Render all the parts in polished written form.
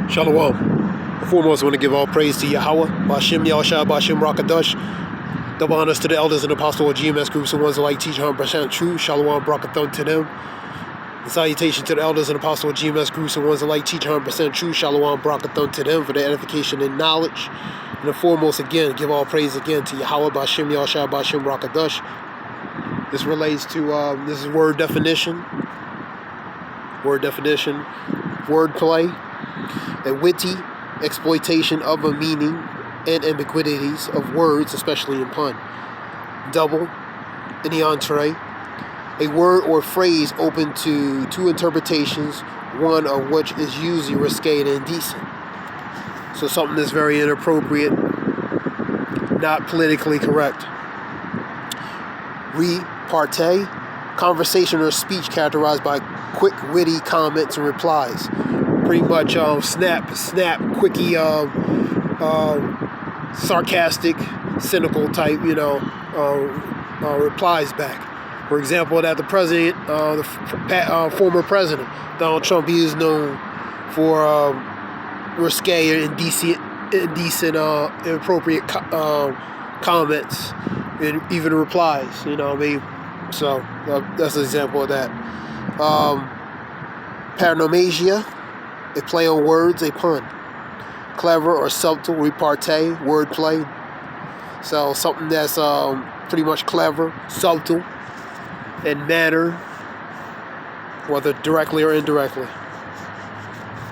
Shalom. Foremost, I want to give all praise to Yahweh, Bashim Yahushua, Bashim Rakadash. Double honors to the elders and apostles of GMS groups, the ones that like teach 100% true. Shalom, Brakathon to them. And salutation to the elders and apostles of GMS groups, the ones that like teach 100% true. Shalom, Brakathon to them for their edification and knowledge. And the foremost, again, give all praise again to Yahweh, Bashim Yahushua, Bashim Rakadash. This relates to, this is word definition. Word definition. Wordplay. A witty exploitation of a meaning and ambiguities of words, especially in pun. Double, in the entree, a word or phrase open to two interpretations, one of which is usually risque and indecent. So something that's very inappropriate, not politically correct. Repartee, conversation or speech characterized by quick, witty comments and replies. Pretty much snap, quickie, sarcastic, cynical type, replies back. For example, that the president, former president, Donald Trump, he is known for risque or indecent, inappropriate comments and even replies, So that's an example of that. Paranomasia, a play on words, a pun. Clever or subtle, repartee, wordplay. So something that's pretty much clever, subtle, in manner, whether directly or indirectly.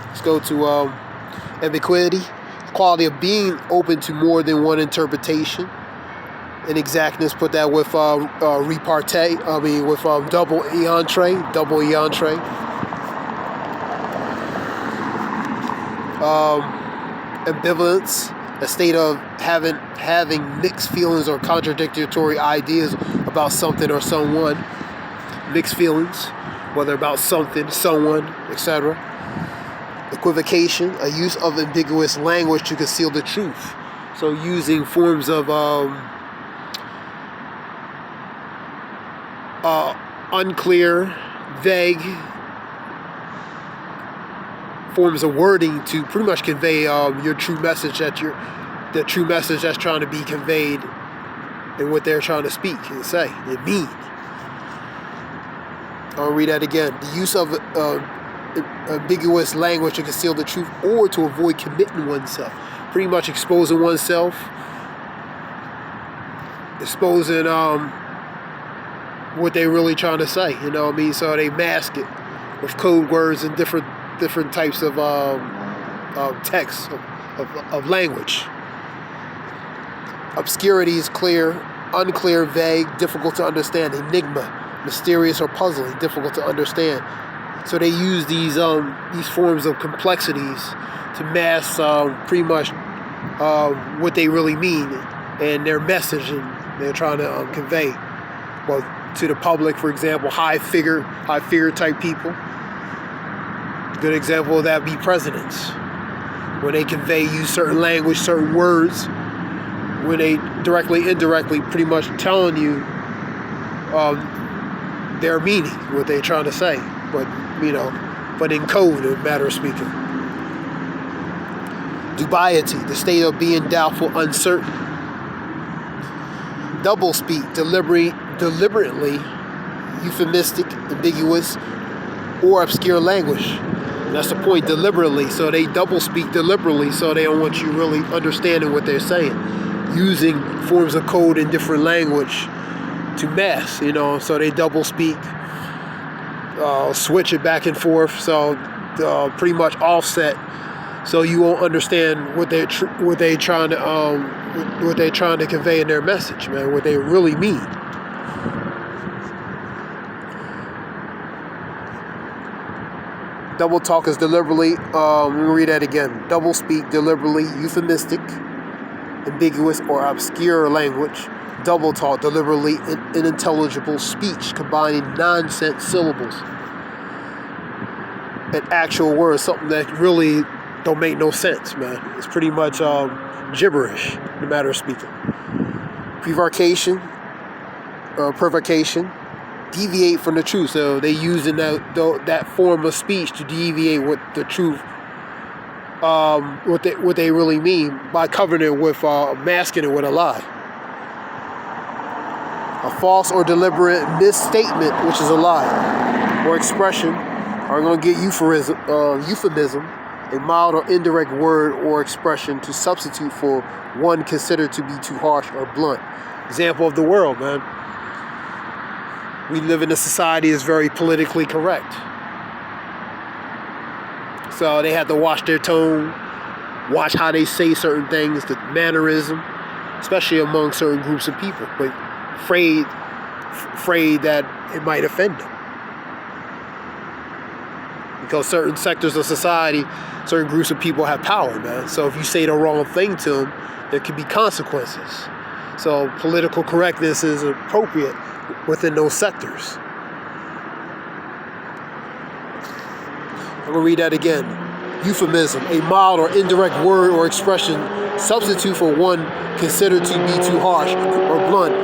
Let's go to ambiguity, quality of being open to more than one interpretation. In exactness, put that with repartee. With double entree. Ambivalence, a state of having mixed feelings or contradictory ideas about something or someone. Mixed feelings, whether about something, someone, etc. Equivocation, a use of ambiguous language to conceal the truth. So using forms of unclear, vague forms of wording to pretty much convey your true message the true message that's trying to be conveyed and what they're trying to speak and say and mean. I'll read that again. The use of ambiguous language to conceal the truth or to avoid committing oneself. Pretty much exposing oneself, exposing what they're really trying to say, So they mask it with code words and different types of text of language. Obscurity is clear, unclear, vague, difficult to understand. Enigma, mysterious or puzzling, difficult to understand. So they use these forms of complexities to mask pretty much what they really mean and their message and they're trying to convey. Well, to the public, for example, high figure type people. Good example of that be presidents. When they use certain language, certain words, when they directly, indirectly, pretty much telling you their meaning, what they're trying to say, but in code, in a matter of speaking. Dubiety, the state of being doubtful, uncertain. Doublespeak, deliberately euphemistic, ambiguous, or obscure language. That's the point, deliberately. So they double speak deliberately, so they don't want you really understanding what they're saying. Using forms of code in different language to mask, so they double speak, switch it back and forth, so pretty much offset, so you won't understand what they're trying to convey in their message, man, what they really mean. Double talk is deliberately, let me read that again. Double speak, deliberately, euphemistic, ambiguous, or obscure language. Double talk, deliberately, unintelligible speech, combining nonsense syllables and actual words, something that really don't make no sense, man. It's pretty much gibberish, in a matter of speaking. Prevarication, provocation, deviate from the truth. So they using that form of speech to deviate what the truth what they really mean by covering it with, masking it with a lie. A false or deliberate misstatement, which is a lie, or expression, are going to get euphemism, a mild or indirect word or expression to substitute for one considered to be too harsh or blunt. Example of the world, man. We live in a society that's very politically correct. So they have to watch their tone, watch how they say certain things, the mannerism, especially among certain groups of people, but afraid that it might offend them. Because certain sectors of society, certain groups of people have power, man. So if you say the wrong thing to them, there could be consequences. So political correctness is appropriate within those sectors. I'm going to read that again. Euphemism, a mild or indirect word or expression, substitute for one considered to be too harsh or blunt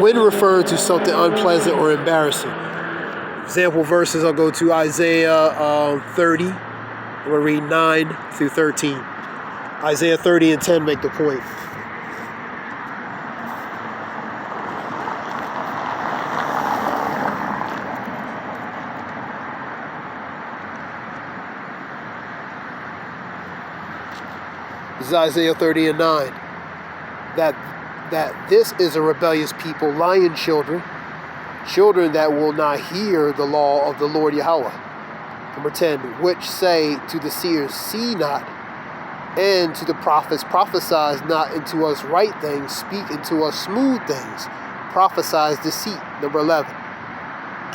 when referring to something unpleasant or embarrassing. Example verses, I'll go to Isaiah 30. I'm going to read 9 through 13. Isaiah 30 and 10 make the point. This is Isaiah 30 and 9. That this is a rebellious people, lying children that will not hear the law of the Lord Yahweh. Number 10, which say to the seers, see not, and to the prophets, prophesy not unto us right things, speak unto us smooth things, prophesy deceit. Number 11,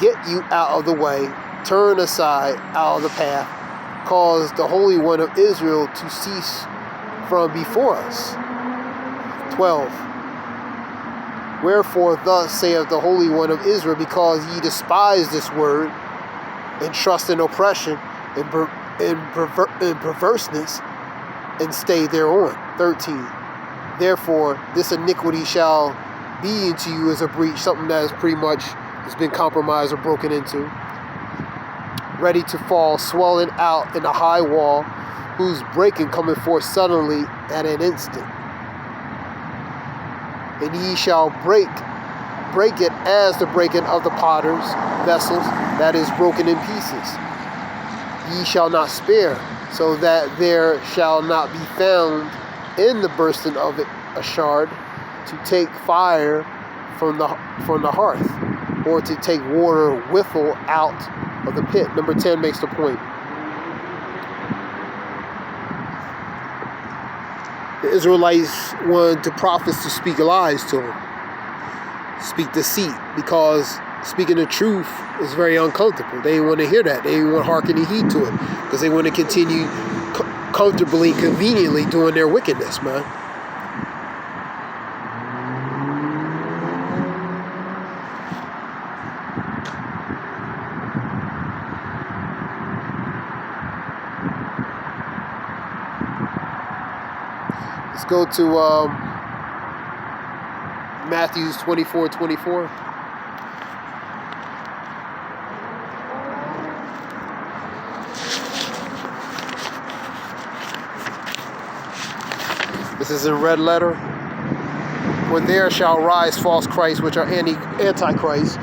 get you out of the way, turn aside out of the path, cause the Holy One of Israel to cease from before us. 12, wherefore thus saith the Holy One of Israel, because ye despise this word, and trust in oppression, and perverseness, and stay thereon. 13, therefore this iniquity shall be into you as a breach, something that is pretty much has been compromised or broken into, ready to fall, swelling out in a high wall, whose breaking cometh forth suddenly at an instant. And ye shall break it as the breaking of the potter's vessels that is broken in pieces. Ye shall not spare, so that there shall not be found in the bursting of it a shard to take fire from the hearth, or to take water withal out of the pit. Number 10 makes the point. The Israelites wanted the prophets to speak lies to them, speak deceit, because speaking the truth is very uncomfortable. They didn't want to hear that. They didn't want to hearken and heed to it, because they want to continue comfortably, conveniently doing their wickedness, man. Let's go to Matthew 24:24. This is in red letter. For there shall rise false Christs, which are antichrist.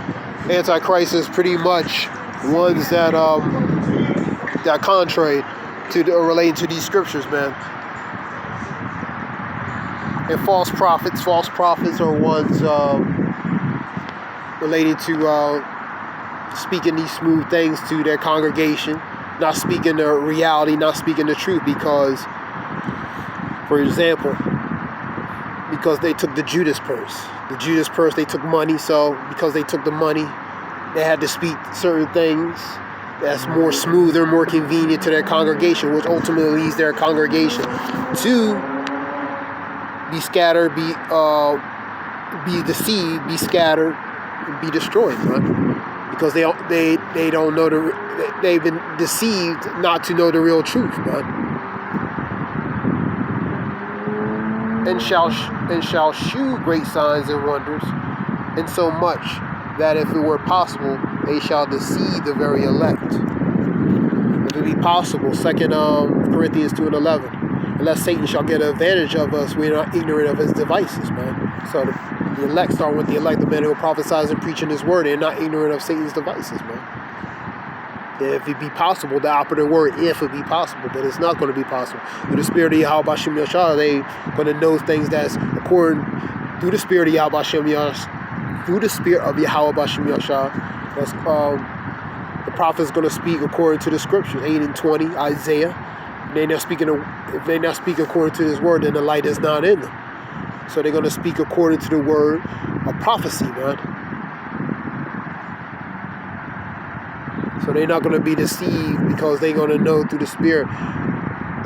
Antichrist is pretty much ones that are contrary to relating to these scriptures, man. And false prophets are ones related to speaking these smooth things to their congregation, not speaking the reality, not speaking the truth, because, for example, because they took the Judas purse. The Judas purse, they took money, so because they took the money, they had to speak certain things that's more smoother, more convenient to their congregation, which ultimately leads their congregation to be scattered, be deceived, be scattered, and be destroyed, right? Because they don't know they've been deceived not to know the real truth, right? And shall shew great signs and wonders, in so much that if it were possible, they shall deceive the very elect. If it be possible. 2 Corinthians 2:11. Unless Satan shall get advantage of us, we're not ignorant of his devices, man. So the elect, starting with the elect, the man who prophesies and preaching his word, they're not ignorant of Satan's devices, man. If it be possible, the operative word, if it be possible, but it's not going to be possible. Through the spirit of Yahweh B'Shem Yashar, they going to know things that's according, through the spirit of Yahweh B'Shem Yashar, through the spirit of Yahweh B'Shem Yashar, that's, the prophet is going to speak according to the scriptures, 8 and 20, Isaiah. If they're not speaking according to his word, then the light is not in them. So they're going to speak according to the word of prophecy, man. So they're not going to be deceived because they're going to know through the spirit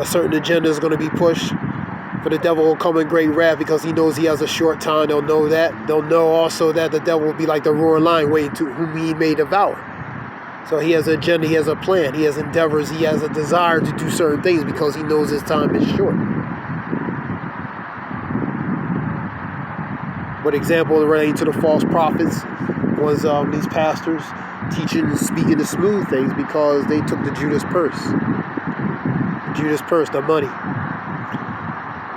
a certain agenda is going to be pushed. For the devil will come in great wrath because he knows he has a short time. They'll know that. They'll know also that the devil will be like the roaring lion waiting to whom he may devour. So he has an agenda, he has a plan, he has endeavors, he has a desire to do certain things because he knows his time is short. But example relating to the false prophets was these pastors teaching and speaking the smooth things because they took the Judas purse. The Judas purse, the money.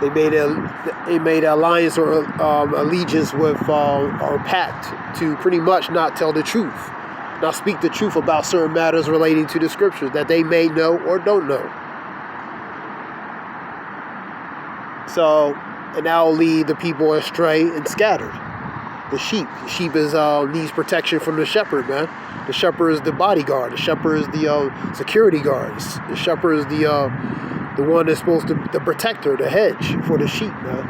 They made an alliance or allegiance with or pact to pretty much not tell the truth. Now speak the truth about certain matters relating to the scriptures that they may know or don't know. So, and that will lead the people astray and scattered. The sheep is needs protection from the shepherd, man. The shepherd is the bodyguard. The shepherd is the security guards. The shepherd is the one that's supposed to the protector, the hedge for the sheep, man.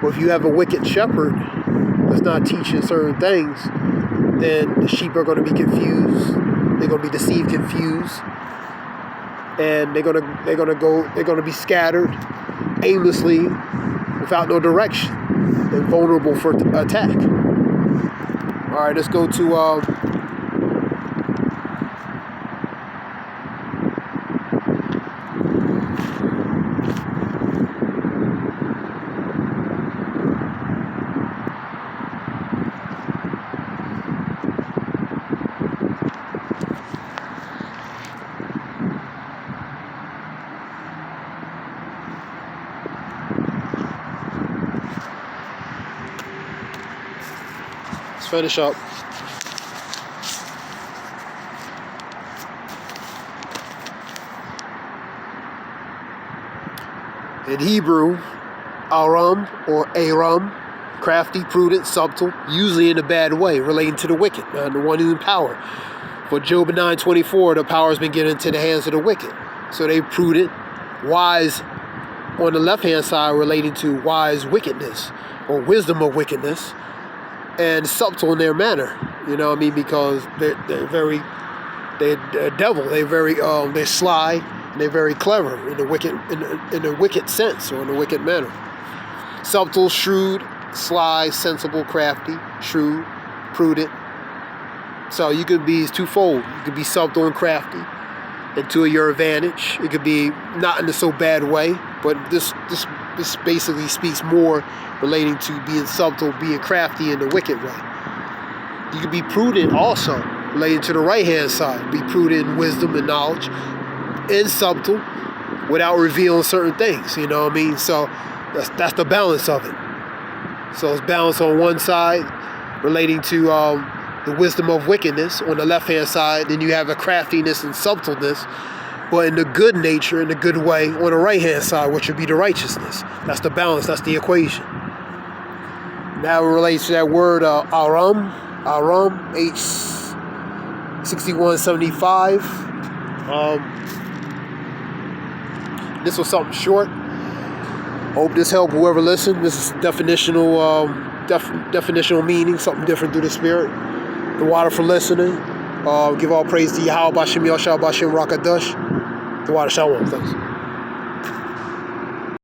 But if you have a wicked shepherd that's not teaching certain things, then the sheep are going to be confused. They're going to be deceived, confused, and they're going to be scattered aimlessly, without no direction, and vulnerable for attack. All right, let's go to finish up. In Hebrew, Aram or Aram, crafty, prudent, subtle, usually in a bad way, relating to the wicked, the one who's in power. For Job 9:24, the power has been given into the hands of the wicked. So they prudent, wise on the left-hand side, relating to wise wickedness or wisdom of wickedness. And subtle in their manner, you know what I mean? Because they're devil. They're sly. And they're very clever in the wicked sense or in the wicked manner. Subtle, shrewd, sly, sensible, crafty, shrewd, prudent. So you could be twofold. You could be subtle and crafty, and to your advantage. It could be not in a so bad way, but this basically speaks more relating to being subtle, being crafty in the wicked way. You can be prudent also, related to the right-hand side. Be prudent in wisdom and knowledge, and subtle, without revealing certain things, you know what I mean? So that's the balance of it. So it's balance on one side, relating to the wisdom of wickedness. On the left-hand side, then you have a craftiness and subtleness, but in the good nature, in the good way, on the right-hand side, which would be the righteousness. That's the balance, that's the equation. Now it relates to that word Aram, H6175. This was something short. Hope this helped whoever listened. This is definitional meaning, something different through the spirit. The water for listening. Give all praise to Yahweh B'Shem Yashar B'Shem Rakadash. The water shalom. Thanks.